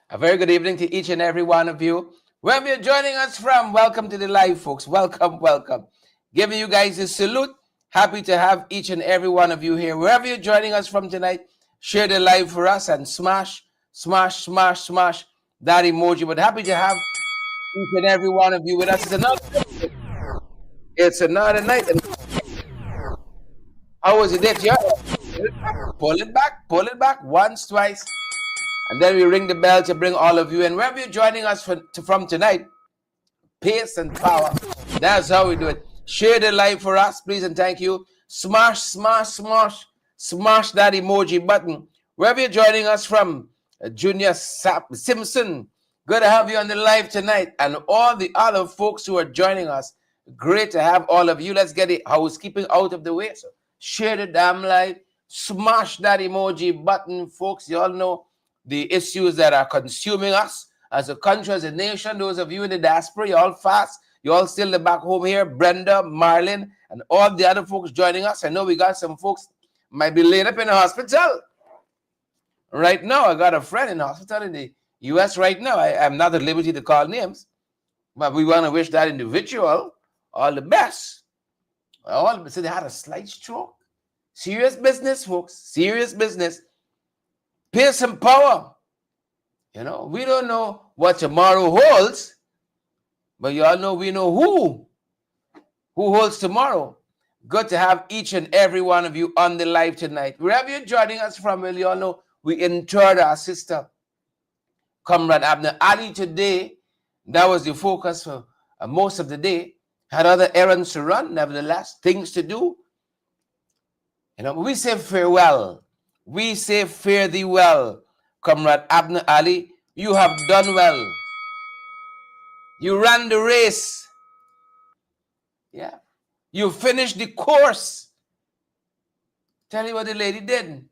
A very good evening to each and every one of you. Wherever you're joining us from, welcome to the live, folks. Welcome, welcome. Giving you guys a salute. Happy to have each and every one of you here. Wherever you're joining us from tonight, share the live for us and smash, smash, smash, smash that emoji. But happy to have each and every one of you with us. It's another night. And how was it there? Yeah. Pull it back once, twice. And then we ring the bell to bring all of you in. Wherever you're joining us from tonight, pace and power. That's how we do it. Share the live for us, please, and thank you. Smash, smash, smash, smash that emoji button. Wherever you're joining us from, Junior Simpson, good to have you on the live tonight. And all the other folks who are joining us, great to have all of you. Let's get the housekeeping out of the way. So share the damn live. Smash that emoji button, folks. You all know the issues that are consuming us as a country, as a nation. Those of you in the diaspora, you all fast. You all still back home here. Brenda, Marlin, and all the other folks joining us. I know we got some folks might be laid up in the hospital right now. I got a friend in the hospital in the U.S. right now. I'm not at liberty to call names, but we want to wish that individual all the best. So they had a slight stroke. Serious business, folks. Serious business. Pace and power. You know, we don't know what tomorrow holds, but you all know we know who holds tomorrow. Good to have each and every one of you on the live tonight. Wherever you're joining us from, well, you all know we interred our sister, Comrade Abner Ali, today. That was the focus for most of the day. Had other errands to run, nevertheless, things to do. You know, we say farewell. We say fare thee well, Comrade Abner Ali. You have done well. You ran the race. Yeah. You finished the course. Tell you what the lady did.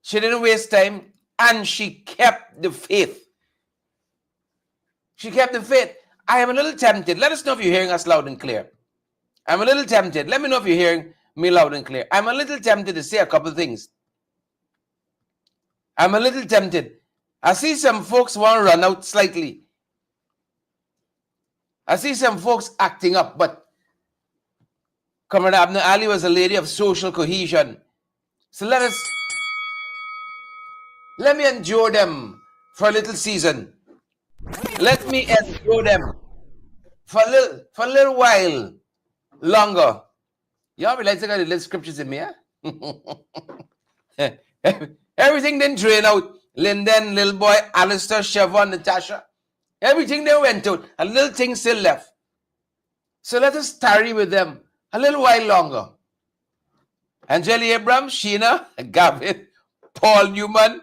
She didn't waste time and she kept the faith. She kept the faith. I am a little tempted. Let us know if you're hearing us loud and clear. I'm a little tempted. Let me know if you're hearing me loud and clear. I'm a little tempted to say a couple things. I'm a little tempted. I see some folks want to run out slightly. I see some folks acting up, but Comrade Abner Ali was a lady of social cohesion. So let me endure them for a little season. Let me endure them for a little while longer. Y'all realize I got the little scriptures in me, huh? Everything didn't drain out. Linden, little boy, Alistair, Siobhan, Natasha. Everything they went out. A little thing still left. So let us tarry with them a little while longer. Angeli Abraham, Sheena, Gavin, Paul Newman.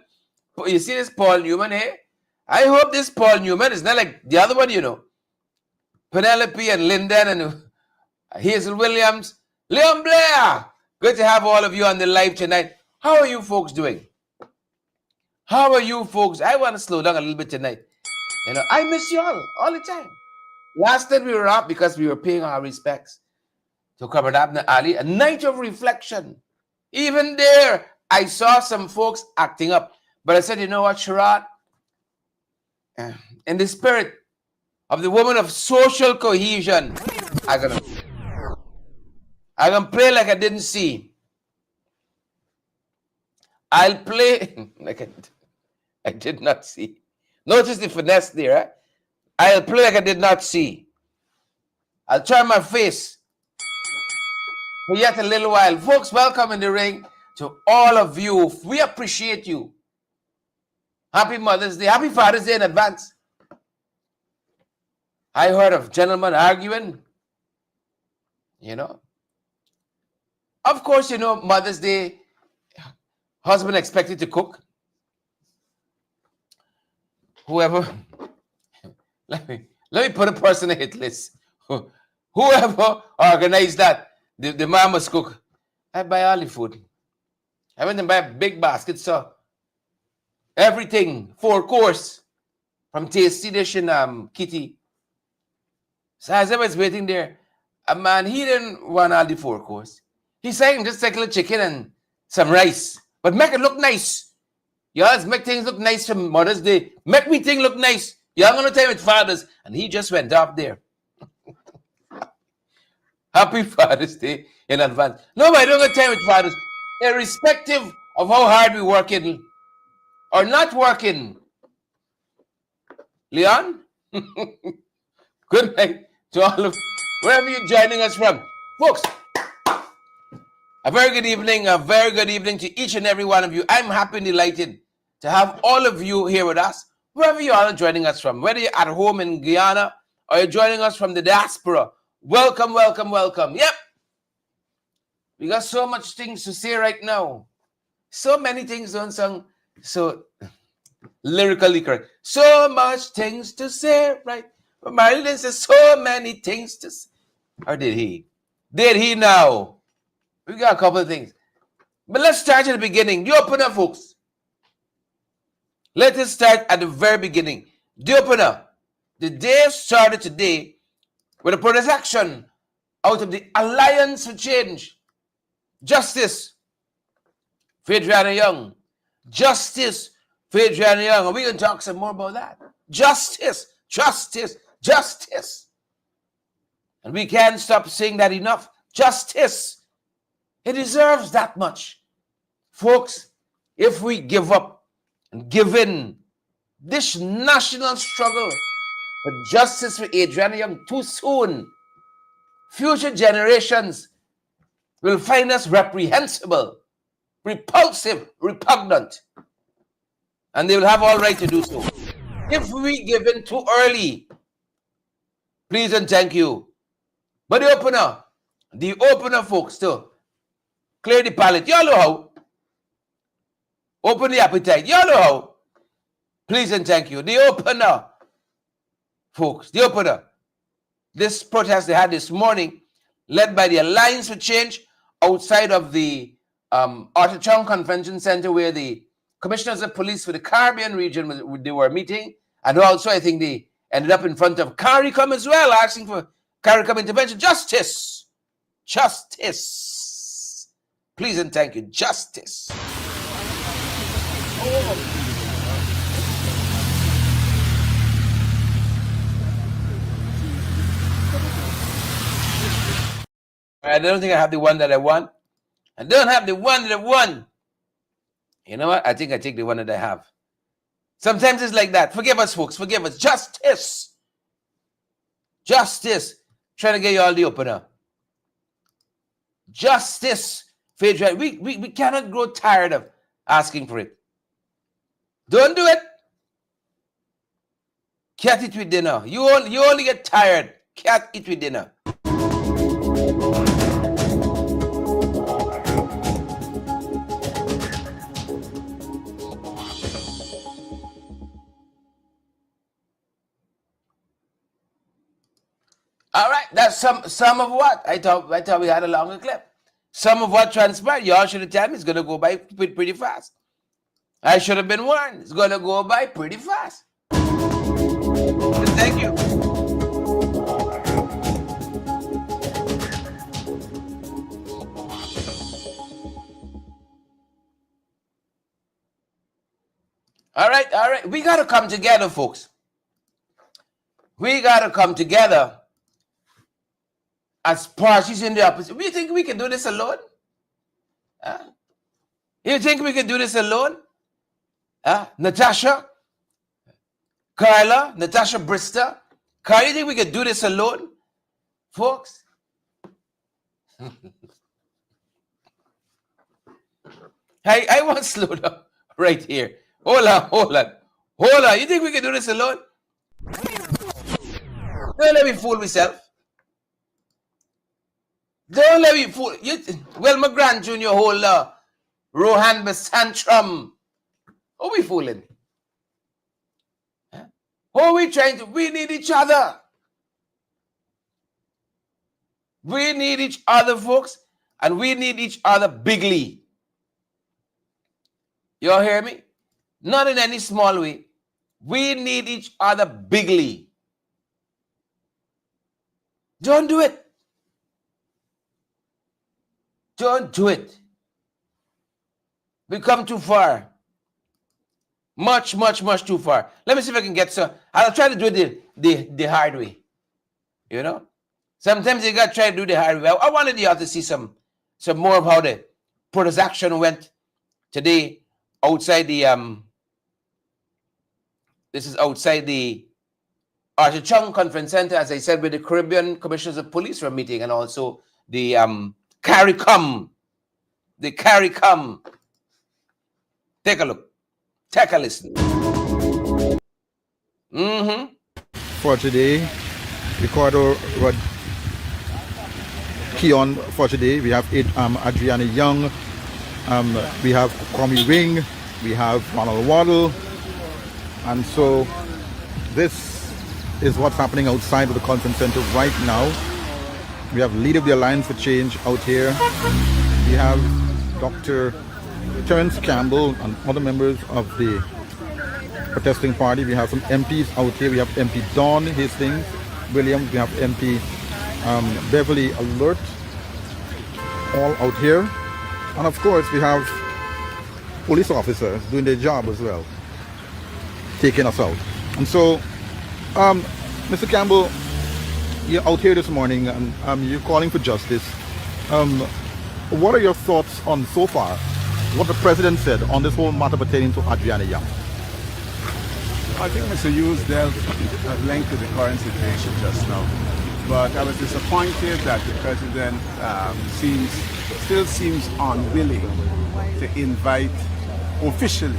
You see this Paul Newman here? I hope this Paul Newman is not like the other one, you know. Penelope and Linden and Hazel Williams. Leon Blair. Good to have all of you on the live tonight. How are you folks doing? How are you folks? I want to slow down a little bit tonight. You know, I miss you all the time. Last night we were up because we were paying our respects to Comrade Abner Ali, a night of reflection. Even there, I saw some folks acting up. But I said, you know what, Sherrod? In the spirit of the woman of social cohesion, I'm gonna play like I didn't see. I'll play like I did not see. Notice the finesse there. Eh? I'll play like I did not see. I'll turn my face for yet a little while. Folks, welcome in the ring to all of you. We appreciate you. Happy Mother's Day. Happy Father's Day in advance. I heard of gentlemen arguing. You know. Of course, you know, Mother's Day, husband expected to cook. Whoever, let me put a person on a hit list. Whoever organized that, the man must cook. I buy all the food. I went and buy a big basket, so everything, 4 course, from Tasty Dish in Kitty. So as I was waiting there, a man, he didn't want all the 4 course. He said, just take a little chicken and some rice, but make it look nice. Y'all make things look nice for Mother's Day. Make me thing look nice. Y'all gonna time with fathers. And he just went up there. Happy Father's Day in advance. No, I don't got time with fathers. Irrespective of how hard we working or not working. Leon? Good night to all of wherever you're joining us from. Folks, a very good evening to each and every one of you. I'm happy and delighted to have all of you here with us, wherever you are joining us from, whether you're at home in Guyana or you're joining us from the diaspora. Welcome, welcome, welcome. Yep. We got so much things to say right now. So many things on song. So lyrically correct. So much things to say, right? But Marilyn says so many things to say. Or did he? Did he now? We got a couple of things. But let's start at the beginning. The opener, folks. Let us start at the very beginning. The opener. The day started today with a protest action out of the Alliance for Change. Justice for Adriana Young. Justice for Adriana Young. And we're going to talk some more about that. Justice, justice, justice. And we can't stop saying that enough. Justice. It deserves that much. Folks, if we give up and give in this national struggle for justice for Adriana Young too soon, future generations will find us reprehensible, repulsive, repugnant, and they will have all right to do so. If we give in too early, please and thank you. But the opener, folks, too. Clear the palate. Y'all know how. Open the appetite. Y'all know how. Please and thank you. The opener, folks, the opener. This protest they had this morning, led by the Alliance for Change, outside of the Arthur Chong Convention Center, where the commissioners of police for the Caribbean region they were meeting, and also I think they ended up in front of CARICOM as well, asking for CARICOM intervention. Justice, justice. Please and thank you, justice. I don't think I have the one that I want. I don't have the one that I want. You know what? I think I take the one that I have. Sometimes it's like that. Forgive us, folks. Forgive us. Justice. Justice. Trying to get you all the opener. Justice. We cannot grow tired of asking for it. Don't do it. Can't eat with dinner. You only get tired. Can't eat with dinner. All right, that's some of what I thought we had a longer clip. Some of what transpired. Y'all should have told me it's gonna go by pretty fast. I should have been warned. It's gonna go by pretty fast. Thank you. All right. We gotta come together, folks. We gotta come together as parties in the opposition. We think we can do this alone? You think we can do this alone? Natasha? Carla? Natasha Brister? Carla, you think we can do this alone? Folks? I want to slow down right here. Hold on. You think we can do this alone? Don't let me fool myself. Don't let me fool you. Well, my grand junior holder, Rohan Besantrum. Who we fooling? Who are we trying to? We need each other. We need each other, folks, and we need each other bigly. You all hear me? Not in any small way. We need each other bigly. Don't do it. Don't do it. We come too far. Much too far. Let me see if I can get some. I'll try to do it the hard way. You know, sometimes you got to try to do the hard way. I wanted you all to see some more of how the protest action went today outside the This is outside the Arthur Chung Conference Center, as I said, with the Caribbean Commissioners of Police for a meeting, and also the CARICOM. The CARICOM. Take a look. Take a listen. For today, Ricardo Rod Keon for today. We have Adriana Young, we have Kwame Ring, we have Ronald Waddle, and so this is what's happening outside of the conference center right now. We have leader of the Alliance for Change out here. We have Dr. Terence Campbell and other members of the protesting party. We have some MPs out here. We have MP Dawn Hastings Williams. We have MP Beverly Alert, all out here. And of course we have police officers doing their job as well, taking us out. And so Mr. Campbell, you're out here this morning and you're calling for justice. What are your thoughts on so far what the president said on this whole matter pertaining to Adriana Young? I think Mr. Hughes dealt at length with the current situation just now. But I was disappointed that the president still seems unwilling to invite officially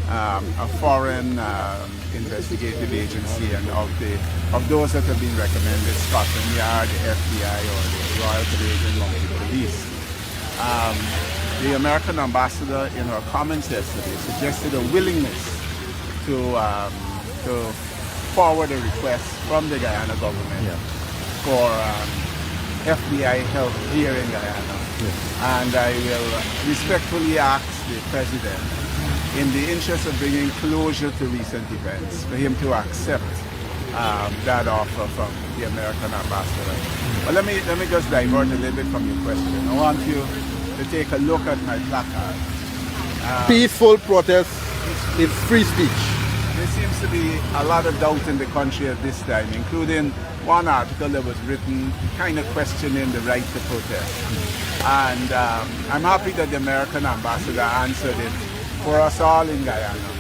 a foreign investigative agency and of those that have been recommended, Scotland Yard, the FBI, or the Royal Canadian Mounted Police. The American ambassador in her comments yesterday suggested a willingness to forward a request from the Guyana government for FBI help here in Guyana. And I will respectfully ask the president, in the interest of bringing closure to recent events, for him to accept that offer from the American ambassador. But let me just divert a little bit from your question. I want you to take a look at my placard. Peaceful protest is free speech. There seems to be a lot of doubt in the country at this time, including one article that was written kind of questioning the right to protest. And I'm happy that the American ambassador answered it for us all in Guyana,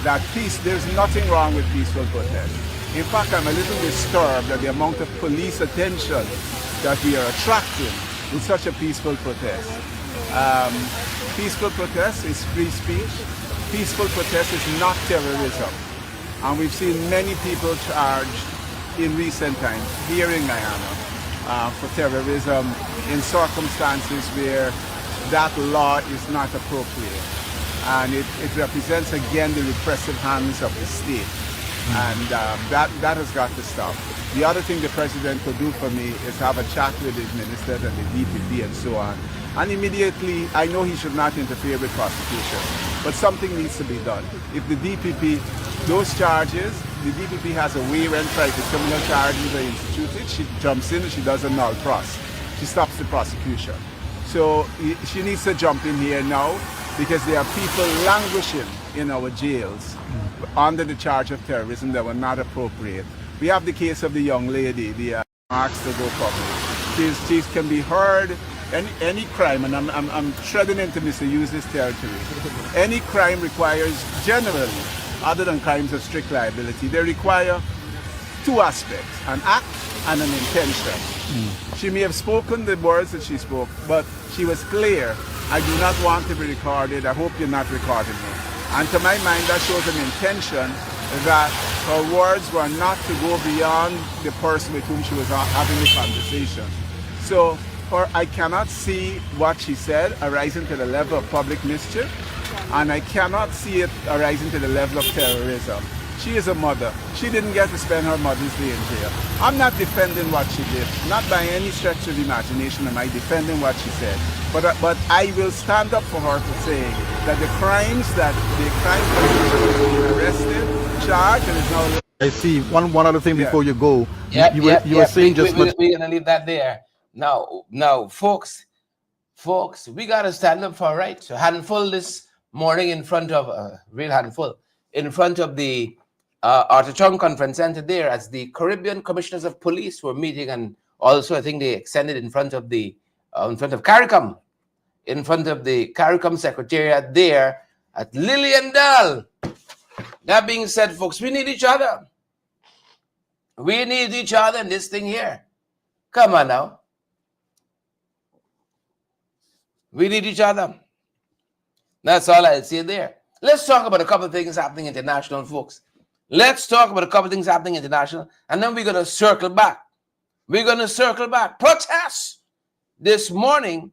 that there's nothing wrong with peaceful protest. In fact, I'm a little disturbed at the amount of police attention that we are attracting with such a peaceful protest. Peaceful protest is free speech. Peaceful protest is not terrorism. And we've seen many people charged in recent times here in Guyana for terrorism in circumstances where that law is not appropriate. And it represents again the repressive hands of the state. And that has got to stop. The other thing the president could do for me is have a chat with his ministers and the DPP and so on. And immediately, I know he should not interfere with prosecution, but something needs to be done. If the DPP, those charges, the DPP has a way when criminal charges are instituted, she jumps in and she does a null pros. She stops the prosecution. So she needs to jump in here now, because there are people languishing in our jails under the charge of terrorism that were not appropriate. We have the case of the young lady, the marks to go public. She can be heard, any crime, and I'm treading into Mr. Hughes' territory. Any crime requires, generally, other than crimes of strict liability, they require two aspects, an act and an intention. She may have spoken the words that she spoke, but she was clear. I do not want to be recorded. I hope you're not recording me. And to my mind, that shows an intention that her words were not to go beyond the person with whom she was having the conversation. So I cannot see what she said arising to the level of public mischief, and I cannot see it arising to the level of terrorism. She is a mother. She didn't get to spend her Mother's Day in jail. I'm not defending what she did. Not by any stretch of imagination am I defending what she said. But I will stand up for her for saying that the crimes that she arrested, charged, and is now... I see. One other thing before you go. You were saying just... We're going to leave that there. Now, folks, we got to stand up for our rights. A handful this morning in front of... real handful. in front of the Arthur Chung Conference Center there as the Caribbean Commissioners of Police were meeting, and also I think they extended in front of the CARICOM, in front of the CARICOM Secretariat there at Lillian Dal. That being said, folks, we need each other. We need each other in this thing here. Come on now. We need each other. That's all I'll say there. Let's talk about a couple of things happening international, folks. Let's talk about a couple of things happening international, and then we're going to circle back. We're going to circle back. Protests this morning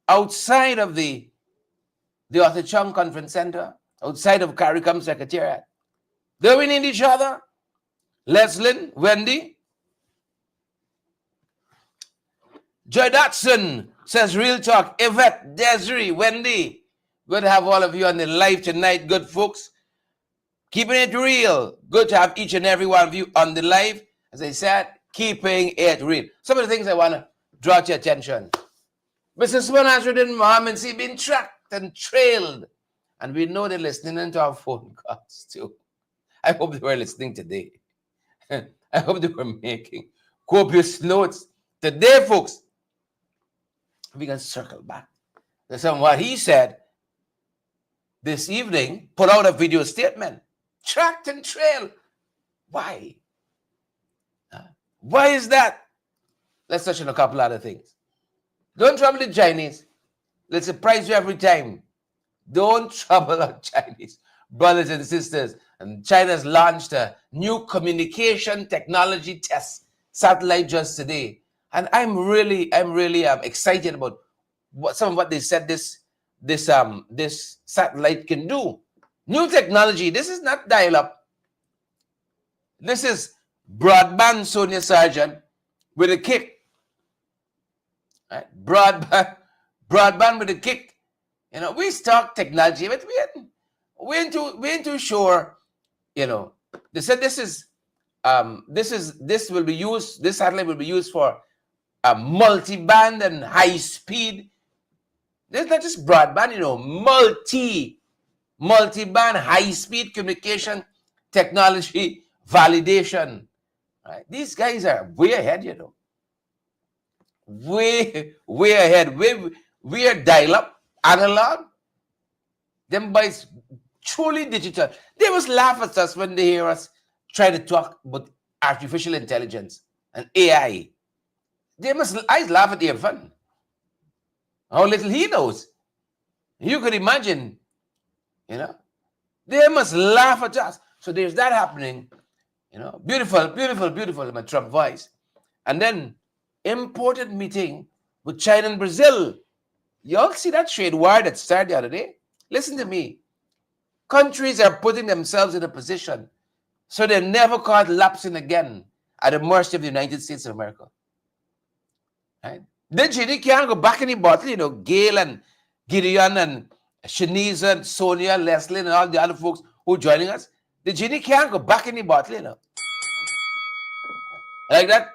outside of the Arthur Chung Conference Center, outside of CARICOM Secretariat. Do we need each other? Leslyn, Wendy. Joy Dotson says, real talk. Yvette, Desiree, Wendy. Good to have all of you on the live tonight, good folks. Keeping it real. Good to have each and every one of you on the live. As I said, keeping it real. Some of the things I want to draw to your attention. Mrs. Nasruddin Mohamed, see, being tracked and trailed. And we know they're listening to our phone calls too. I hope they were listening today. I hope they were making copious notes today, folks. We can circle back. That's what he said this evening, put out a video statement. Tracked and trailed. Why? Why is that? Let's touch on a couple other things. Don't trouble the Chinese. Let's surprise you every time. Don't trouble our Chinese brothers and sisters. And China's launched a new communication technology test satellite just today. And I'm really excited about some of what they said this satellite can do. New technology. This is not dial-up. This is broadband, Sonia Sargent, with a kick. Right? Broadband with a kick. You know, we talk technology, but we ain't too sure. You know, they said this satellite will be used for multi-band and high speed. It's not just broadband, you know, multi-band high speed communication technology validation. Right? These guys are way ahead, you know. Way ahead. We are dial-up, analog. Them boys truly digital. They must laugh at us when they hear us try to talk about artificial intelligence and AI. I laugh at Irfan. How little he knows. You could imagine, you know. They must laugh at us. So there's that happening. You know, beautiful, my Trump voice. And then important meeting with China and Brazil. Y'all see that trade war that started the other day? Listen to me. Countries are putting themselves in a position so they're never caught lapsing again at the mercy of the United States of America. Right? The genie can't go back in the bottle, you know, Gail and Gideon and Shanice and Sonia, Leslie, and all the other folks who are joining us. The genie can't go back in the bottle, you know. Like that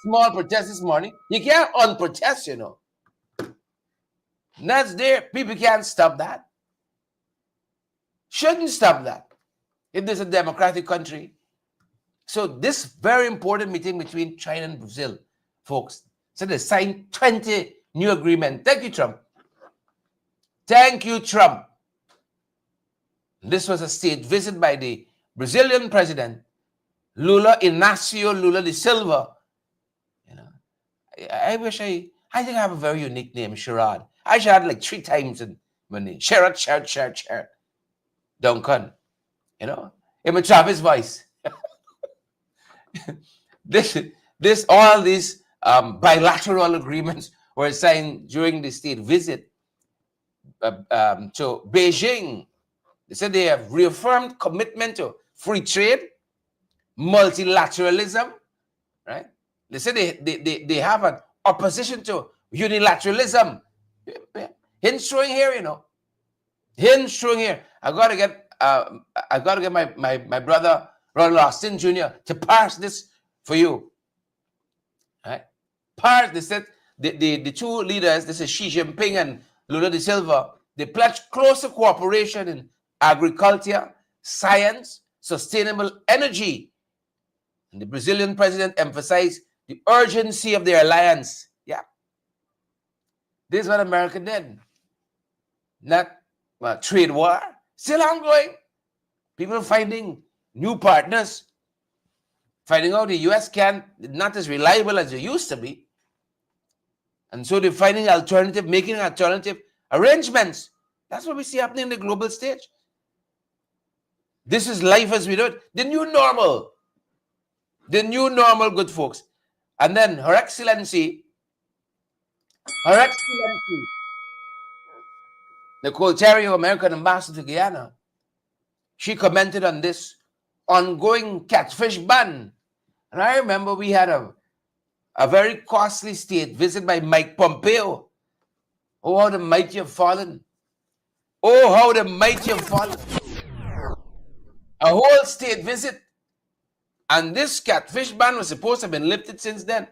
small protest this morning, you can't unprotest, you know. And that's there. People can't stop that. Shouldn't stop that if there's a democratic country. So this very important meeting between China and Brazil, folks. So they signed 20 new agreements. Thank you, Trump. Thank you, Trump. This was a state visit by the Brazilian president, Lula Inácio Lula da Silva. You know, I think I have a very unique name, Sherrod. I should have like 3 times in my name. Sherrod. Duncan. You know, in my Travis voice. All these bilateral agreements were signed during the state visit to Beijing. They said they have reaffirmed commitment to free trade, multilateralism, right? They said they have an opposition to unilateralism. Hints showing here, you know. Hints showing here. I gotta get my brother Ronald Austin Jr. to pass this for you. Right? They said the two leaders, this is Xi Jinping and Lula da Silva, they pledged closer cooperation in agriculture, science, sustainable energy. And the Brazilian president emphasized the urgency of their alliance. Yeah. This is what America did. Not trade war. Still ongoing. People finding new partners. Finding out the U.S. not as reliable as it used to be. And so they're finding making alternative arrangements. That's what we see happening in the global stage. This is life as we know it. The new normal. The new normal, good folks. And then Her Excellency, Nicole Terrio, American Ambassador to Guyana, she commented on this ongoing catfish ban. And I remember we had a very costly state visit by Mike Pompeo. Oh, how the mighty have fallen. Oh, how the mighty have fallen. A whole state visit. And this catfish ban was supposed to have been lifted since then.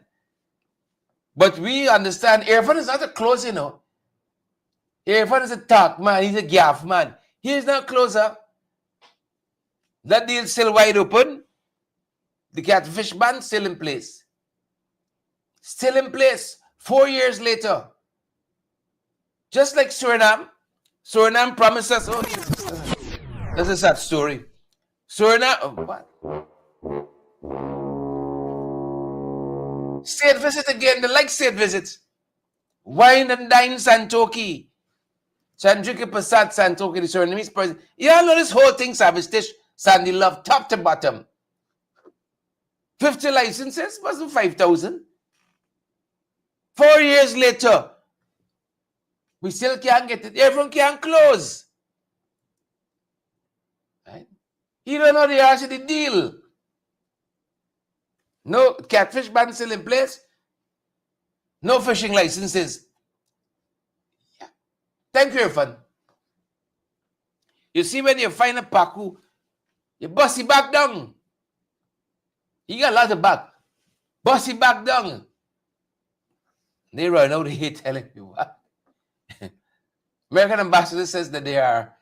But we understand Irfan is not a closer, Irfan is a talk man. He's a gaff man. He is not closer. That deal is still wide open. The catfish ban still in place. Still in place 4 years later. Just like Suriname. Suriname promised us, oh, that's a sad story. Suriname, what? State visit again, they like state visits. Wine and dine Santoki. Chandrika Prasad Santoki, the Surinamese president. You all know this whole thing, Savage Tish, Sandy Love, top to bottom. 50 licenses, wasn't 5,000. 4 years later, we still can't get it. Everyone can't close. Right? You don't know the answer to the deal. No catfish ban still in place. No fishing licenses. Yeah. Thank you, Irfan. You see, when you find a paku, you bust it back down. You got a lot of back. Bust it back down. They run out of here telling you what. American ambassador says that they are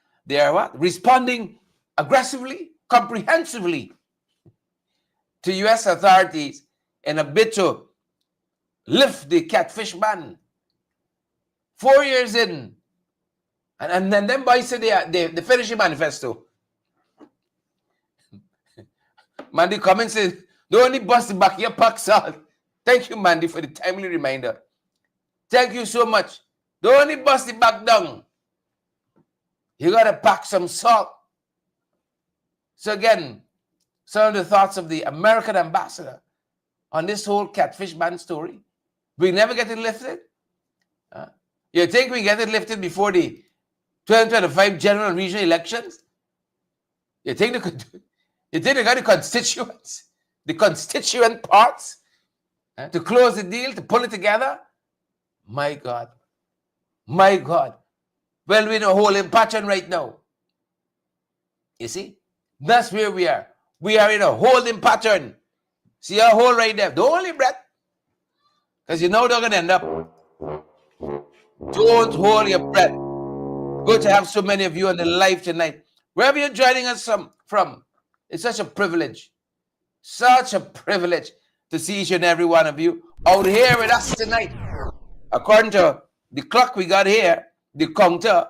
what? Responding aggressively, comprehensively to U.S. authorities in a bid to lift the catfish ban. 4 years in. And then them boys say they finish the manifesto. Mandy comments says, don't only bust the back your pack salt. Thank you, Mandy, for the timely reminder. Thank you so much. Don't only bust it back down. You got to pack some salt. So again, some of the thoughts of the American ambassador on this whole catfish ban story. We never get it lifted. You think we get it lifted before the 2025 general and regional elections? You think they could do it? You think they got the constituents, the constituent parts to close the deal, to pull it together? My God. My God. Well, we're in a holding pattern right now. You see? That's where we are. We are in a holding pattern. See a hole right there. Don't hold your breath. Because you know they're going to end up. Don't hold your breath. Good to have so many of you on the live tonight. Wherever you're joining us from, it's such a privilege. Such a privilege to see each and every one of you out here with us tonight. According to the clock we got here, the counter,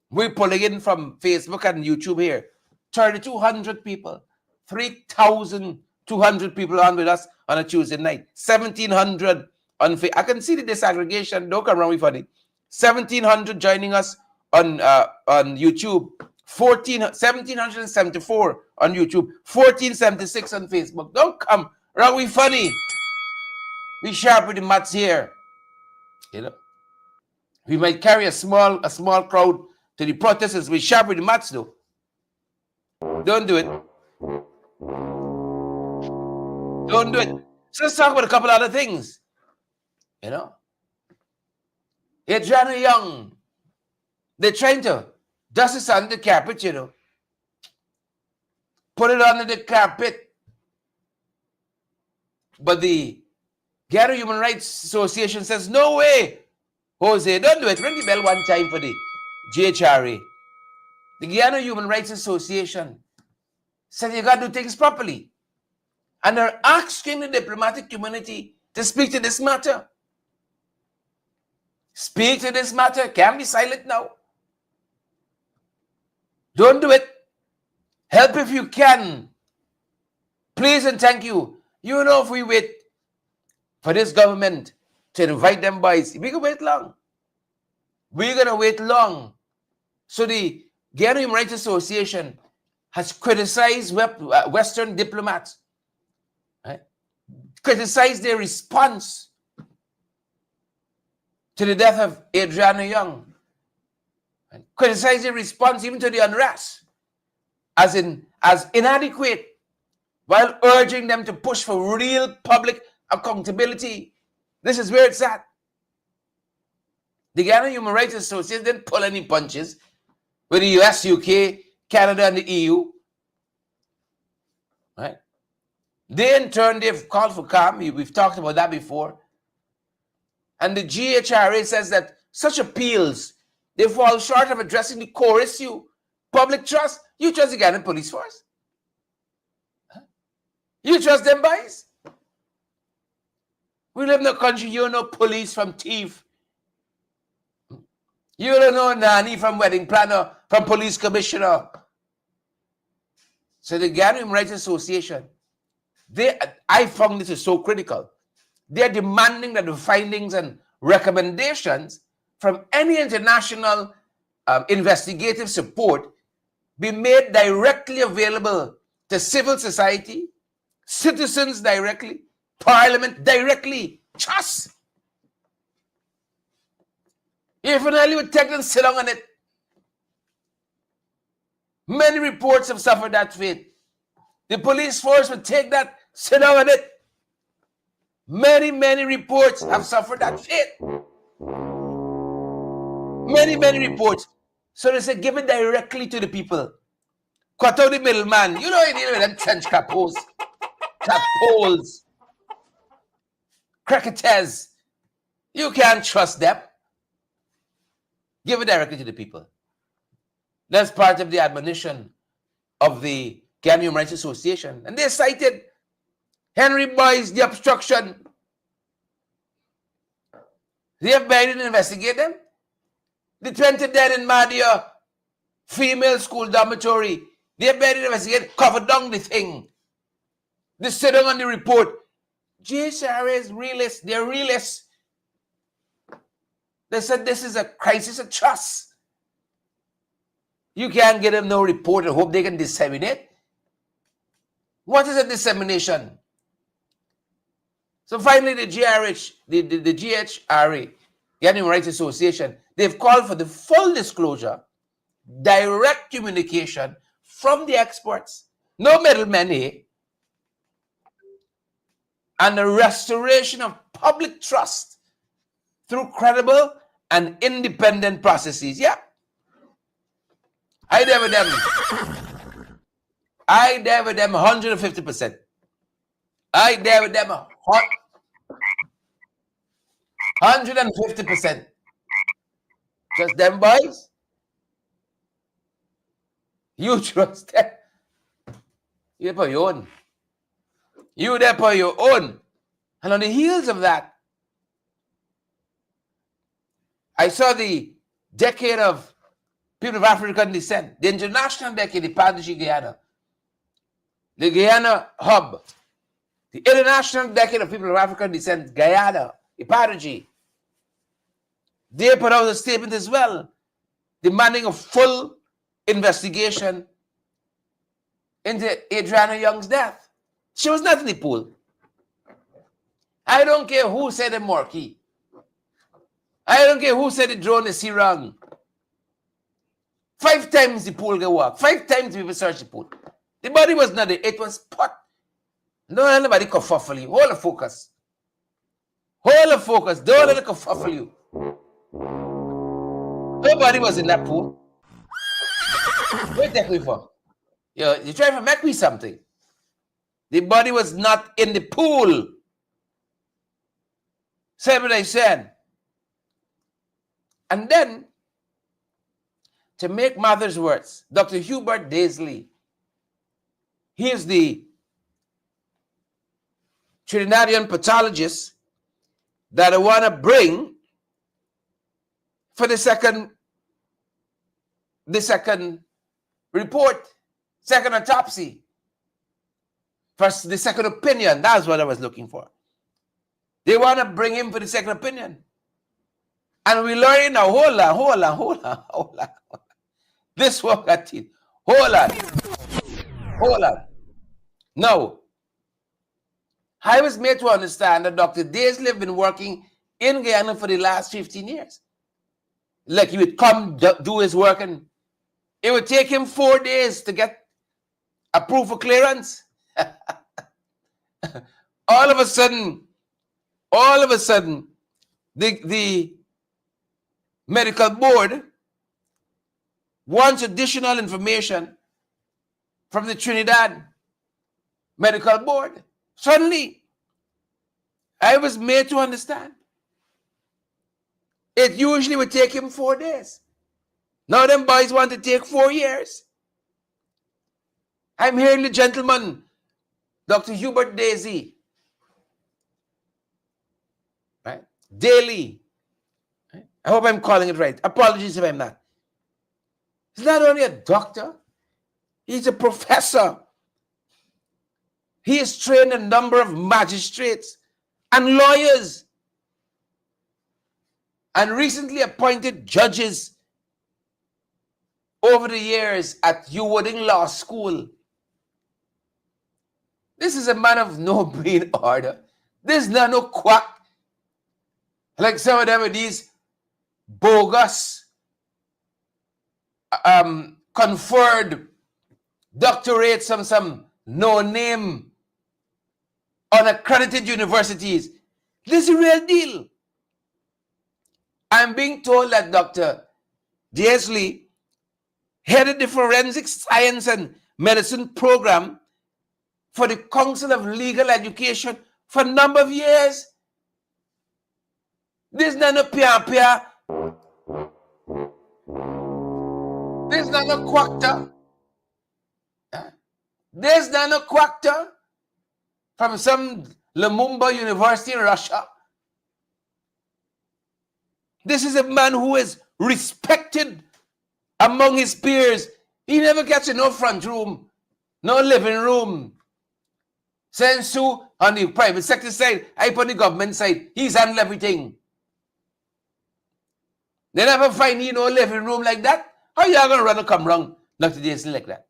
we're pulling in from Facebook and YouTube here. 3,200 people. 3,200 people on with us on a Tuesday night. 1,700 on Facebook. I can see the disaggregation. Don't come around with funny. 1,700 joining us on YouTube. 1,774 on YouTube. 1,476 on Facebook. Don't come around with funny. We sharp with the maths here. You know, we might carry a small crowd to the protesters. We sharp with the maths though. Don't do it. Don't do it. So let's talk about a couple other things. You know, Adriana Young, they're trying to dust this under the carpet, you know. Put it under the carpet. But the Guyana Human Rights Association says, no way, Jose, don't do it. Ring the bell one time for the GHRA. The Guyana Human Rights Association said you got to do things properly. And they're asking the diplomatic community to speak to this matter. Speak to this matter. Can't be silent now. Don't do it. Help if you can. Please and thank you. You know, if we wait for this government to invite them boys, we can wait long. We're going to wait long. So the Guyana Human Rights Association has criticized Western diplomats, right? Criticized their response to the death of Adriana Young, and criticized their response even to the unrest as inadequate, while urging them to push for real public accountability. This is where it's at. The Guyana Human Rights Association didn't pull any punches with the US, UK, Canada, and the EU. Right? They in turn, they've called for calm. We've talked about that before. And the GHRA says that such appeals, they fall short of addressing the core issue, public trust. You trust the Guyana police force? Huh? You trust them boys? We live in a country, you know police from thief. You don't know nanny from wedding planner, from police commissioner. So the Guyana Human Rights Association, I found this is so critical. They're demanding that the findings and recommendations from any international investigative support be made directly available to civil society, citizens directly, parliament directly. Just. If finally would take them sit down on it. Many reports have suffered that fate. The police force would take that, sit down on it. Many reports have suffered that fate. Many reports. So they say, give it directly to the people. Cut out the middleman. You know, you deal with them trench capos, cricketers. You can't trust them. Give it directly to the people. That's part of the admonition of the Guyana Human Rights Association. And they cited Henry Boyce, the obstruction. They have Biden investigate them. The 20 dead in Madia female school dormitory. They have Biden investigate, cover down the thing. They sit down on the report. GHRA is realists. They're realists. They said this is a crisis of trust. You can't get them no report and hope they can disseminate. What is a dissemination? So finally, the GHRA, Guyana Human Rights Association, they've called for the full disclosure, direct communication from the experts, no middlemen here, and the restoration of public trust through credible and independent processes. Yeah. I there with them. 150%. I there with them 150%. Just them boys. You trust them. You're for your own. You there for your own. And on the heels of that, I saw the decade of people of African descent, the international decade, the Partnership Guyana, the Guyana Hub, the international decade of people of African descent, Guyana, the Partnership. They put out a statement as well, demanding a full investigation into Adriana Young's death. She was not in the pool. I don't care who said the murky. I don't care who said the drone is wrong. 5 times the pool go walk. 5 times people search the pool. The body was not there. It was put. Don't let anybody kerfuffle you. Hold the focus. Hold the focus. Don't let it kerfuffle you. Nobody was in that pool. What take me for? You trying to make me something. The body was not in the pool. Say what I said. And then, to make matters worse, Dr. Hubert Daisley, He is the Trinidadian pathologist that I want to bring for the second report, second autopsy, first the second opinion. That's what I was looking for. They want to bring him for the second opinion. And we learn now, hold on. This one got it. Hold on. Now, I was made to understand that Dr. Daisley have been working in Guyana for the last 15 years. Like he would come do his work and it would take him 4 days to get a proof of clearance. All of a sudden, the medical board wants additional information from the Trinidad medical board. Suddenly, I was made to understand. It usually would take him 4 days. Now them boys want to take 4 years. I'm hearing the gentleman, Dr. Hubert Daisy, right? Daly. Right? I hope I'm calling it right. Apologies if I'm not. He's not only a doctor, he's a professor. He has trained a number of magistrates and lawyers and recently appointed judges over the years at Wooding Law School. This is a man of no mean order. This is not no quack. Like some of them with these bogus conferred doctorates from some no-name unaccredited universities. This is a real deal. I'm being told that Dr. Daisley headed the Forensic Science and Medicine program for the Council of Legal Education for a number of years. This is not no pia. This is not no quactor. This is not no quactor from some Lumumba University in Russia. This is a man who is respected among his peers. He never gets in no front room, no living room. Sensu on the private sector side, I on the government side, he's handling everything. They never find no living room like that. How you gonna run or come wrong Dr. Daisley like that?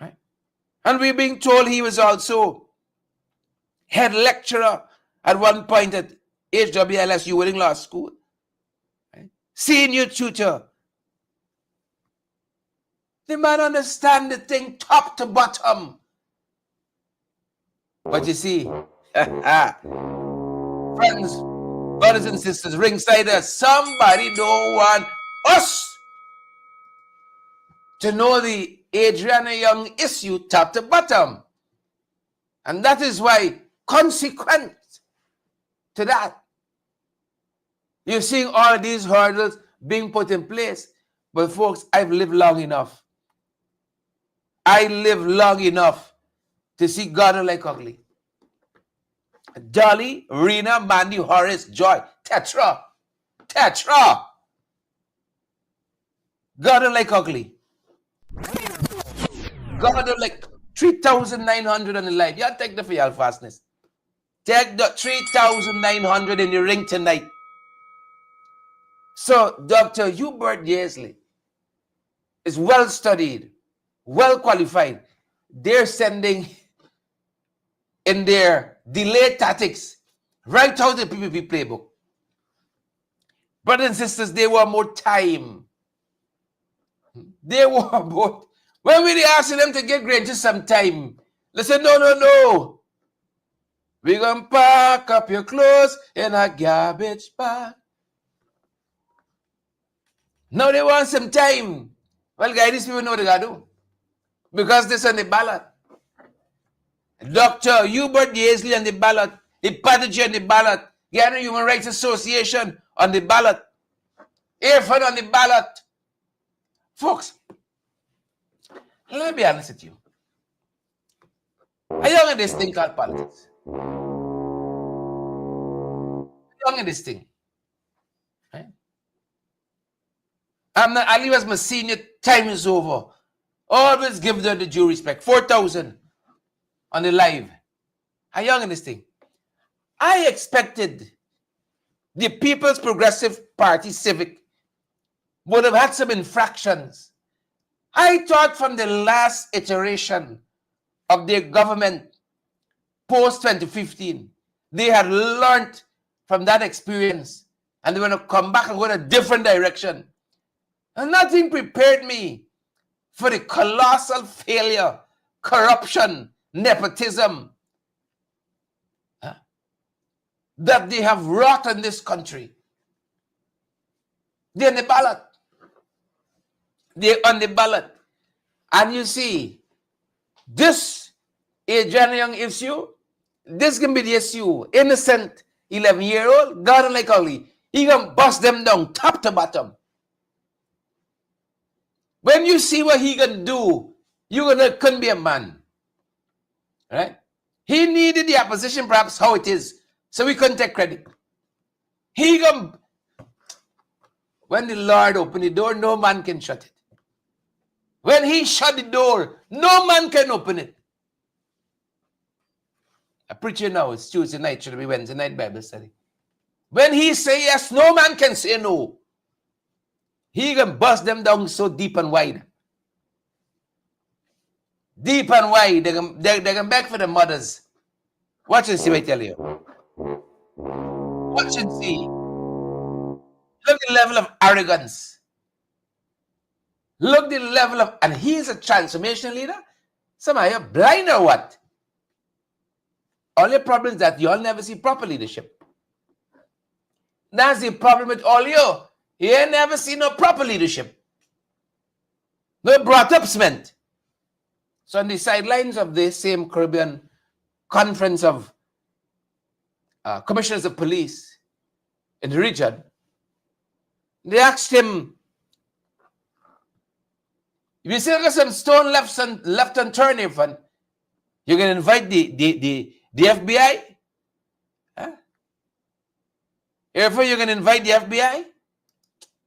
Right? And we're being told he was also head lecturer at one point at HWLSU Wooding Law School. Right? Senior tutor. The man understand the thing top to bottom. But you see, friends, brothers and sisters, ringsiders, somebody don't want us to know the Adriana Young issue top to bottom. And that is why, consequent to that, you're seeing all of these hurdles being put in place. But folks, I've lived long enough. I live long enough to see God like ugly. Dolly, Rena, Mandy, Horace, Joy, Tetra. God like ugly. God like 3,900 on the line. Y'all take the for y'all fastness. Take the 3,900 in the ring tonight. So Dr. Hubert Daisley is well studied, well qualified. They're sending in their delay tactics right out the PPP playbook. Brothers and sisters, they want more time. They want more. When we asking them to get granted some time, they say, no. We're going to pack up your clothes in a garbage bag. Now they want some time. Well, guys, these people know what they got to do. Because this on the ballot. Dr. Hubert Daisley on the ballot. The Pathogen on the ballot. Ghana Human Rights Association on the ballot. AFN on the ballot. Folks, Let me be honest with you. Are young in this thing called politics? Young in this thing. Right? I'm not, Ali was my senior, time is over. Always give them the due respect. 4,000 on the live. Are young in this thing? I expected the People's Progressive Party Civic would have had some infractions. I thought from the last iteration of their government post 2015, they had learned from that experience and they were going to come back and go in a different direction. And nothing prepared me for the colossal failure, corruption, nepotism that they have wrought in this country. They're on the ballot. They're on the ballot. And you see, this Adrian Young issue, this can be the issue. Innocent 11-year-old, God like Ali, he gonna bust them down top to bottom. When you see what he gonna do, you couldn't be a man. Right? He needed the opposition perhaps how it is, so we couldn't take credit. He gonna, when the Lord opened the door, no man can shut it. When he shut the door, no man can open it. I preach you now, it's Tuesday night, should be Wednesday night Bible study. When he say yes, no man can say no. He can bust them down so deep and wide. Deep and wide. They can beg for the mothers. Watch and see what I tell you. Watch and see. Look the level of arrogance. Look the level of, and he's a transformation leader. Some of you are blind or what? All your problems that you all never see proper leadership. That's the problem with all you. You ain't never seen no proper leadership. No brought up cement. So on the sidelines of this same Caribbean conference of commissioners of police in the region, they asked him, if you still got some stone left unturned, you're going to invite the FBI? Huh? Therefore, you're going to invite the FBI?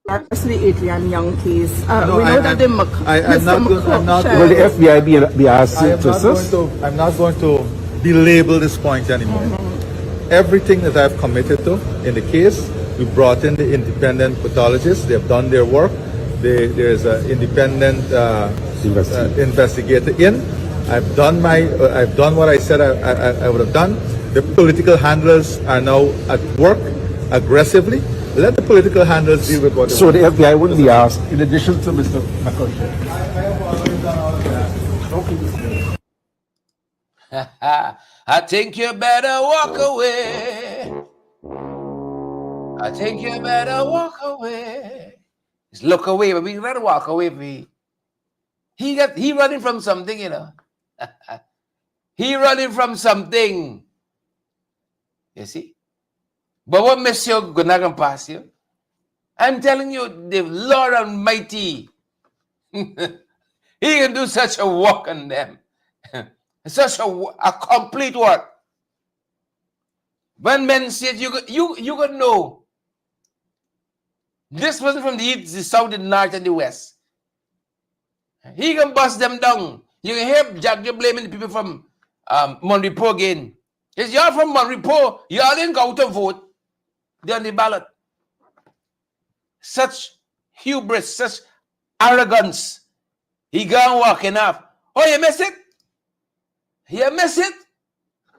That's the Adrian Young case. We know that the I'm not Will the FBI be asked to assist? I'm not going to belabel this point anymore. Everything that I've committed to in the case, we brought in the independent pathologists. They've done their work. There's an independent investigator in. I've done what I said I would have done. The political handlers are now at work aggressively. Let the political handlers deal with what they So want. the FBI wouldn't be asked, in addition to Mr. McCutcheon. I think you better walk away. I think you better walk away. Just look away, but we better walk away. He running from something, you know. He running from something. You see? But what Monsieur gonna pass you? I'm telling you, the Lord Almighty, He can do such a work on them. Such a complete work. When men say it, you could know. This wasn't from the east, the south, the north, and the west. He can bust them down. You can hear Jack blaming the people from Monrepo again. It's y'all from Monrepo. Y'all didn't go to vote. They're on the ballot. Such hubris, such arrogance. He gone walking off. Oh, you miss it? You miss it?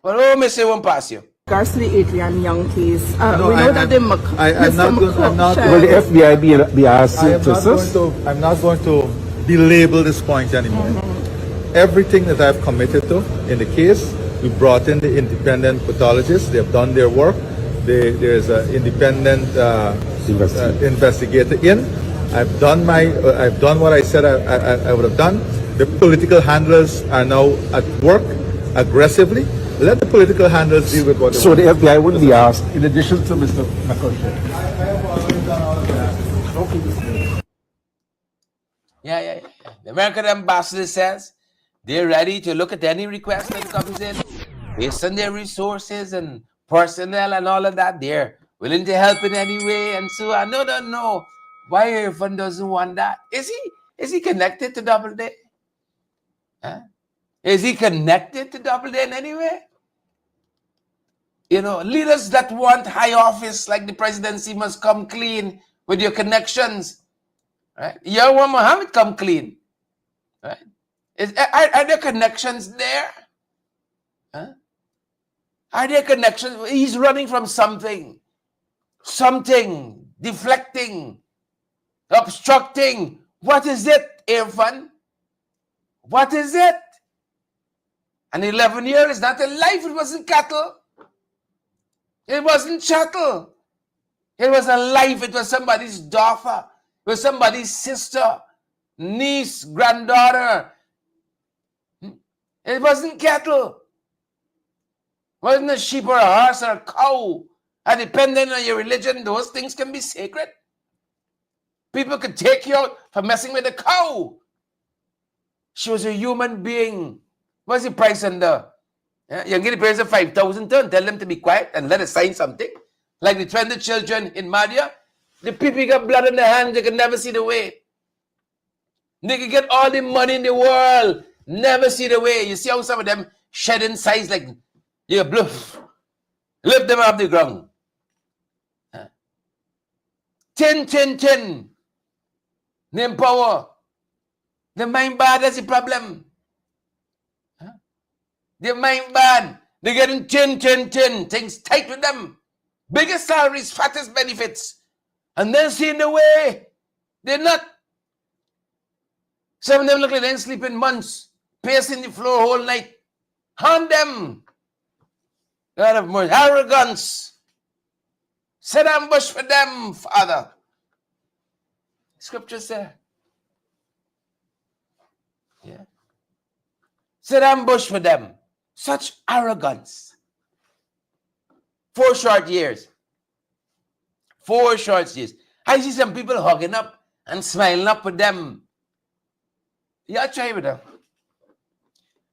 Well, oh, miss it won't pass you. regards to the Adrian Young case, we know that the Will the FBI be asked to assist? I'm not going to belabel this point anymore. Everything that I've committed to in the case, we brought in the independent pathologists. They've done their work. There's an independent investigator in. I've done what I said I would have done. The political handlers are now at work aggressively. Let the political handlers deal with what they So want. the FBI wouldn't be asked, in addition to Mr. McCutcheon. Yeah. The American ambassador says they're ready to look at any request that comes in based on their resources and personnel and all of that. They're willing to help in any way. And so I no. Why Irfan doesn't want that? Is he connected to Doubleday? Huh? Is he connected to Doubleday in any way? Leaders that want high office like the presidency must come clean with your connections. Right? You want Mohamed come clean. Right? Are there connections there? Huh? Are there connections? He's running from something, deflecting, obstructing. What is it, Irfan? What is it? An 11-year is not a life. It wasn't cattle. It wasn't chattel. It was a life. It was somebody's daughter. It was somebody's sister, niece, granddaughter. It wasn't cattle. It wasn't a sheep or a horse or a cow. And depending on your religion, those things can be sacred. People could take you out for messing with a cow. She was a human being. What's the price on the? You can get the price of 5,000 and tell them to be quiet and let us sign something. Like the 20 children in Madhya, the people got blood in their hands, they can never see the way. They can get all the money in the world, never see the way. You see how some of them shedding size like you bluff, lift them off the ground. Tin. Name power. The mind bad, that's the problem. Their mind bad. They're getting tin. Things tight with them. Biggest salaries, fattest benefits. And then seeing the way. They're not. Some of them look like they ain't sleeping months. Pacing the floor whole night. Hunt them. God of mercy. Arrogance. Set ambush for them, Father. Scripture says. Yeah. Set ambush for them. Such arrogance. 4 short years. 4 short years. I see some people hugging up and smiling up with them. Yeah, try with them.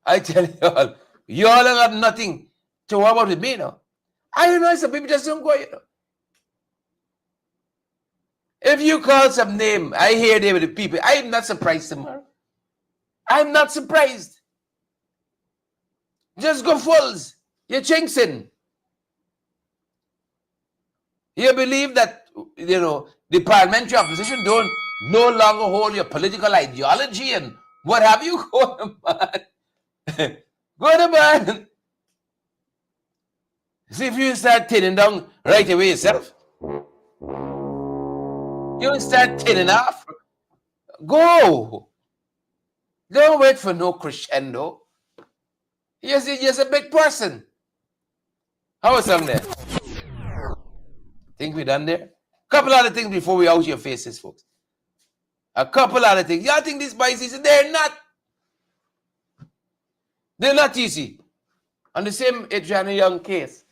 I tell you all have nothing to worry about with me, no. I don't know, some people just don't go, If you call some name, I hear they with the people. I'm not surprised tomorrow. I'm not surprised. Just go fools. You're chinksing. You believe that, the parliamentary opposition don't no longer hold your political ideology and what have you? Go to man. Go to man. See if you start thinning down right away yourself. You start thinning off. Go. Don't wait for no crescendo. You're a big person. How was some there? Think we done there? Couple other things before we out your faces, folks. A couple other things. Y'all think these boys easy? They're not. They're not easy. On the same Adriana Young case,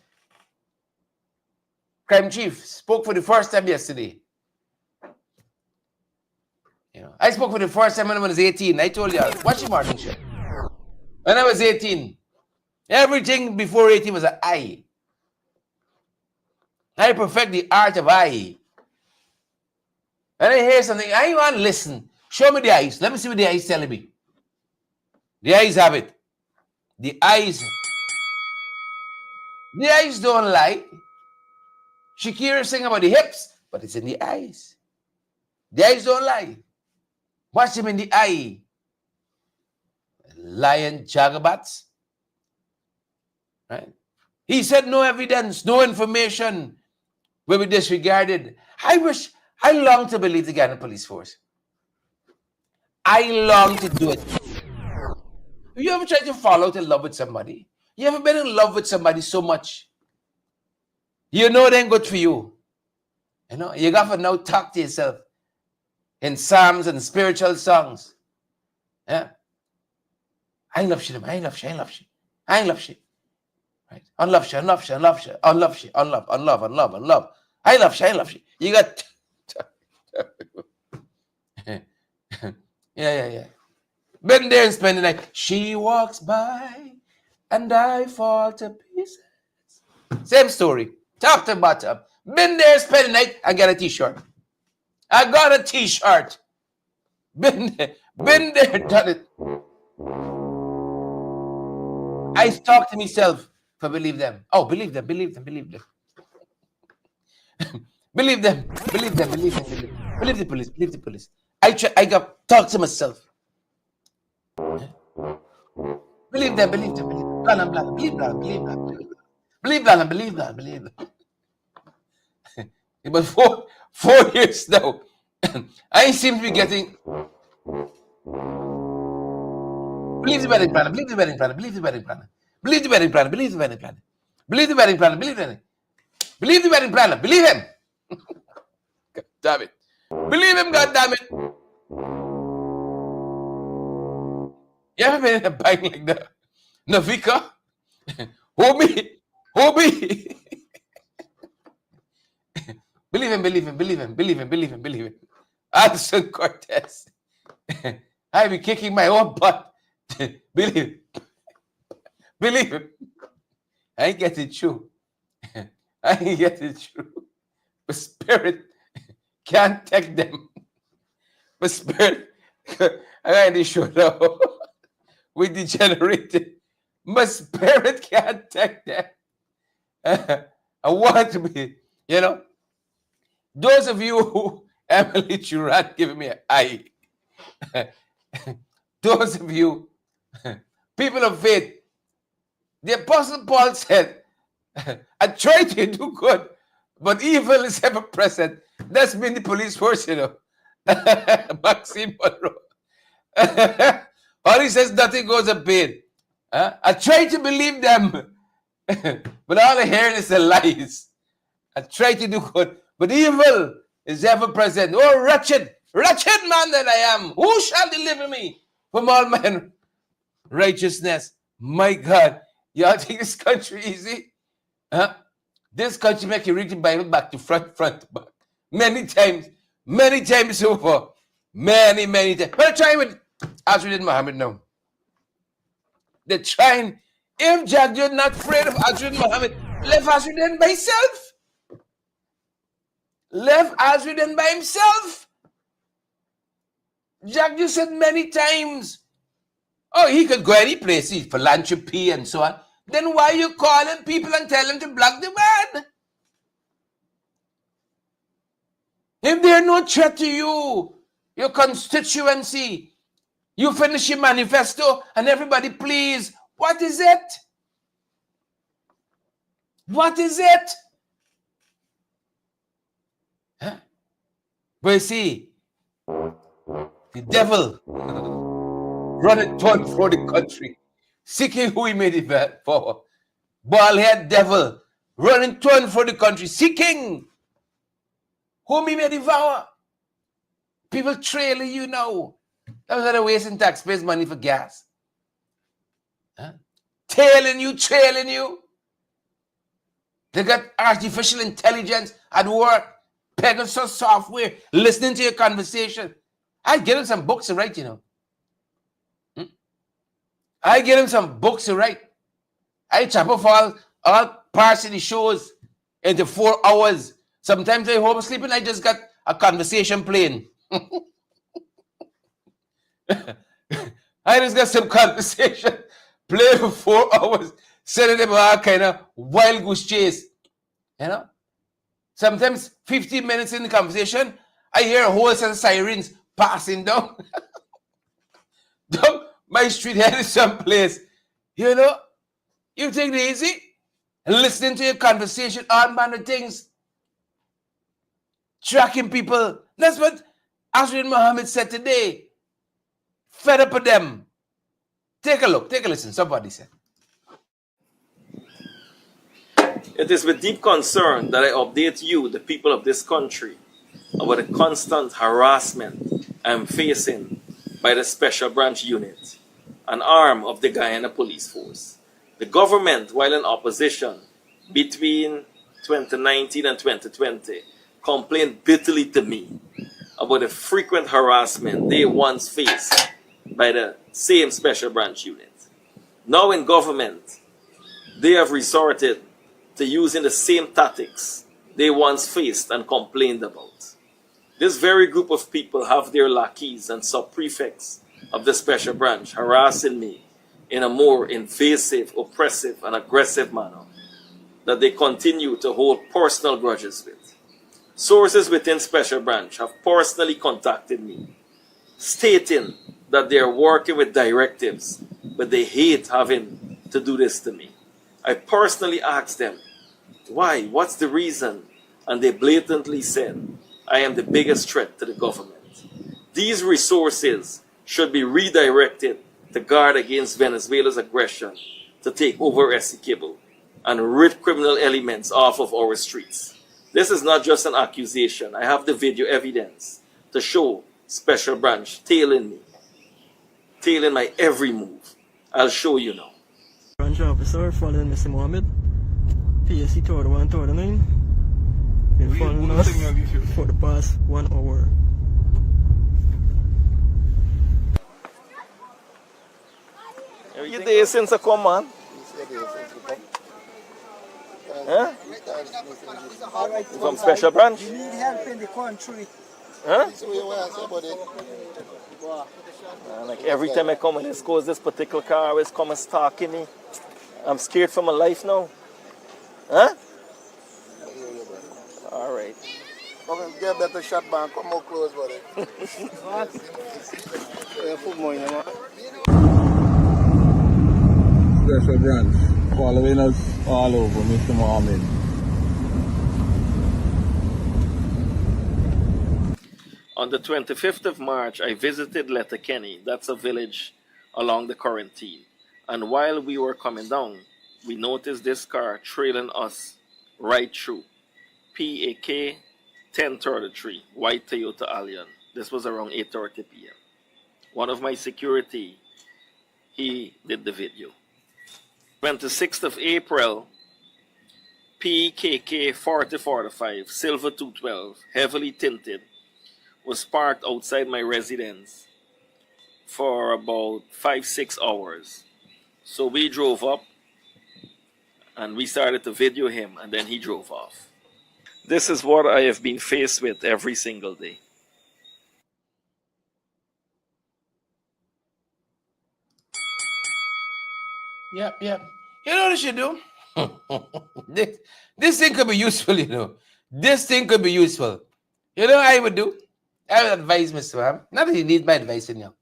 crime chief spoke for the first time yesterday. I spoke for the first time when I was 18. I told you, watch the morning show. When I was 18, everything before 18 was an I. I perfect the art of I. When I hear something, I want to listen. Show me the eyes. Let me see what the eyes telling me. The eyes have it. The eyes don't lie. Shakira sing about the hips, but it's in the eyes. The eyes don't lie. Watch him in the eye. Lion jagabats. Right? He said no evidence, no information will be disregarded. I long to believe the Ghana police force. I long to do it. You ever tried to fall out in love with somebody? You ever been in love with somebody so much? It ain't good for you. You got to now talk to yourself in psalms and spiritual songs. Yeah. I love you. I love you. I love you. I love you. Right? Unlove you. Unlove you. Unlove you. Unlove you. Unlove. I love you. I love you. You got Yeah. Been there and spend the night. She walks by and I fall to pieces. Same story. Top to bottom. Been there, spend the night, and get a t-shirt. I got a t-shirt. Been there, done it. I talk to myself if I believe them. Oh, believe them. Believe them. Believe them. Believe the police. I got talk to myself. Believe them. Blah, blah, blah. Believe them. It was 4 years now. I seem to be getting. Believe the wedding planner. Believe the wedding planner. Believe the wedding planner. Believe the wedding planner. Believe the wedding planner. Believe the wedding planner. Believe the wedding planner. Believe him. God damn it. Believe him, God damn it. You ever been in a bank like that? Navika? Homie. Believe him. Alison Cortez. I be kicking my own butt. Believe him. I ain't get it true. But spirit can't take them. But spirit, I got this show now. We degenerated. My spirit can't take them. I want to be, those of you who Emily Churat giving me an eye. Those of you, people of faith, the Apostle Paul said, I try to do good, but evil is ever present. That's been the police force, Maxine Monroe. All he says, nothing goes unpaid. I try to believe them, but all I hear is the lies. I try to do good, but evil is ever present. Oh, wretched man that I am, who shall deliver me from all my righteousness? My God, y'all think this country easy? This country make you read the Bible back to front to back. Many times over. Many times. But try with Azrin Mohamed now. They're trying. If Jack, you're not afraid of Azrin Mohamed, left Azrin by himself. Jack, you said many times. Oh, he could go any place, philanthropy and so on. Then why are you calling people and telling them to block the word? If they're no threat to you, your constituency, you finish your manifesto and everybody please, what is it? What is it? But you see, the devil running to and fro the country, seeking who he may devour. Bald-head devil running to and fro the country, seeking whom he may devour. People trailing you now. That's why they're wasting taxpayers' money for gas. Trailing you. They got artificial intelligence at work, Pegasus software, listening to your conversation. I give them some books to write, I give them some books to write. I chop off all parts of the shows into 4 hours. Sometimes I home sleeping, I just got a conversation playing. I just got some conversation playing for 4 hours, sending them all kind of wild goose chase. Sometimes 15 minutes in the conversation, I hear a whole set of sirens passing down. Down my street headed someplace. You take it easy and listening to your conversation, all manner of things. Tracking people. That's what Azrin Mohamed said today. Fed up with them. Take a look, take a listen. Somebody said. It is with deep concern that I update you, the people of this country, about the constant harassment I am facing by the Special Branch Unit, an arm of the Guyana Police Force. The government, while in opposition between 2019 and 2020, complained bitterly to me about the frequent harassment they once faced by the same special branch unit. Now in government, they have resorted to using the same tactics they once faced and complained about. This very group of people have their lackeys and sub-prefects of the special branch harassing me in a more invasive, oppressive, and aggressive manner that they continue to hold personal grudges with. Sources within Special Branch have personally contacted me, stating that they are working with directives, but they hate having to do this to me. I personally asked them, why? What's the reason? And they blatantly said, I am the biggest threat to the government. These resources should be redirected to guard against Venezuela's aggression to take over Essequibo and rid criminal elements off of our streets. This is not just an accusation. I have the video evidence to show Special Branch tailing me, tailing my every move. I'll show you now. Branch officer following Mr. Mohamed, PSC 3139, been following us for the past 1 hour. You there since I come, man? Huh? From Special Branch? You need help in the country. Huh? Like every time I come in this goes, this particular car always come and stalking me. I'm scared for my life now. Huh? All right. Come and get a better shot, man. Come more close, buddy. Special Branch following us all over, Mr. Mohamed. On the 25th of March, I visited Letterkenny. That's a village along the quarantine. And while we were coming down, we noticed this car trailing us right through. PAK 1033, white Toyota Allion. This was around 8:30 p.m. One of my security, he did the video. 26th of April, PKK 4045, silver 212, heavily tinted, was parked outside my residence for about 5-6 hours. So we drove up and we started to video him, and then he drove off. This is what I have been faced with every single day. Yep. You know what you should do? this thing could be useful, you know. This thing could be useful. You know what I would do? I would advise Mr. Ham. Not that he needs my advice in here.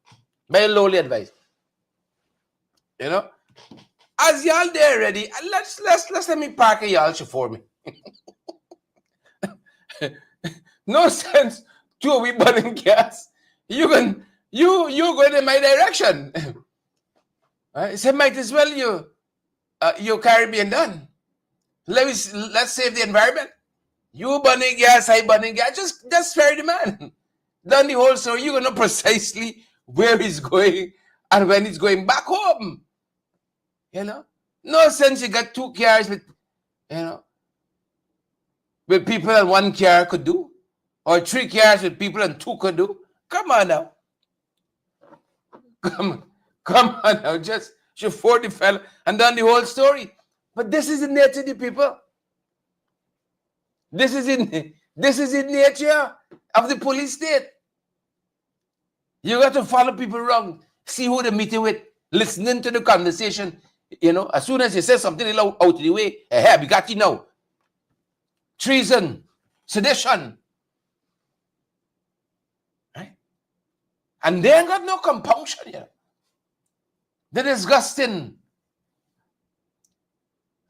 My lowly advice. You know? As y'all there ready, let's let me park a y'all for me. No sense to we burning gas. You going in my direction. Right? So might as well you Caribbean done. Let's save the environment. You burning gas, I burning gas. Just spare the man. Done the whole story. You know precisely where he's going and when he's going back home. You know? No sense you got 2 cars with people and 1 car could do. Or 3 cars with people and 2 could do. Come on now. Come on now. Just chauffeur the fella and done the whole story. But this is in nature, the people. This is in nature of the police state. You got to follow people around, see who they're meeting with, listening to the conversation. You know, as soon as you say something out of the way, hey, we got you now. Treason, sedition. Right? And they ain't got no compunction here. They're disgusting.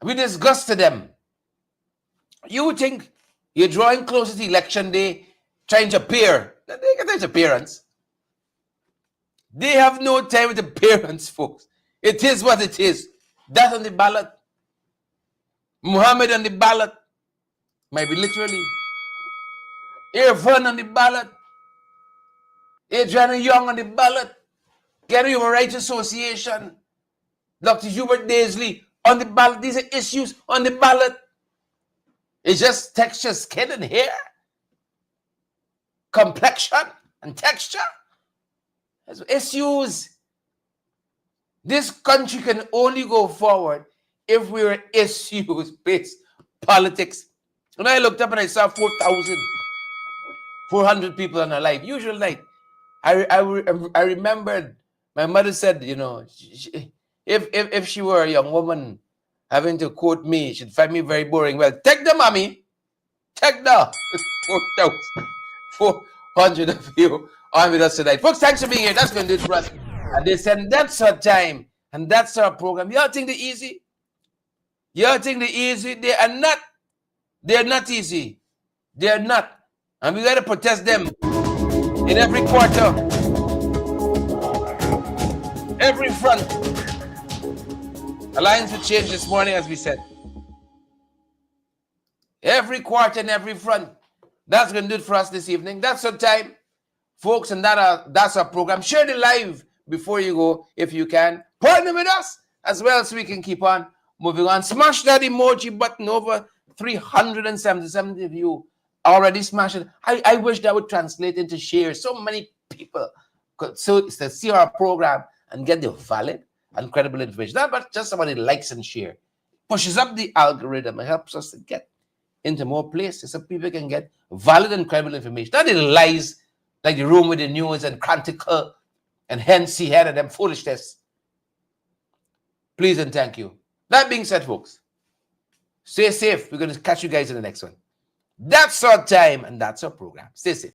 We disgusted them. You think you're drawing closer to election day, trying to appear. They get their appearance. They have no time with appearance, folks. It is what it is. That on the ballot. Mohamed on the ballot. Maybe literally. Irfan on the ballot. Adriana Young on the ballot. Gary Human Rights Association. Dr. Hubert Daisley on the ballot. These are issues on the ballot. It's just texture, skin, and hair. complexion and texture. Issues. This country can only go forward if we're issues-based politics. When I looked up and I saw 4,400 people on a live, usual night, I remembered my mother said, you know, if she were a young woman having to quote me, she'd find me very boring. Well, take the mommy, take the 4,400 of you on with us tonight. Folks, thanks for being here. That's going to do it for us. And they said, that's our time. And that's our program. Y'all think they're easy? Y'all think they're easy? They are not. They're not easy. They're not. And we got to protest them in every quarter, every front. Alliance will change this morning, as we said. Every quarter and every front. That's going to do it for us this evening. That's our time, folks, and that's our program. Share the live before you go, if you can. Partner with us as well so we can keep on moving on. Smash that emoji button. Over 377 of you already smashed it. I wish that would translate into shares. So many people could see our program and get the valid and credible information. Not but just somebody likes and share. Pushes up the algorithm and helps us to get into more places so people can get valid and credible information. Not the lies like the room with the news and Chronicle and hence he had them foolishness. Please and thank you. That being said, folks, stay safe. We're going to catch you guys in the next one. That's our time and that's our program. Stay safe.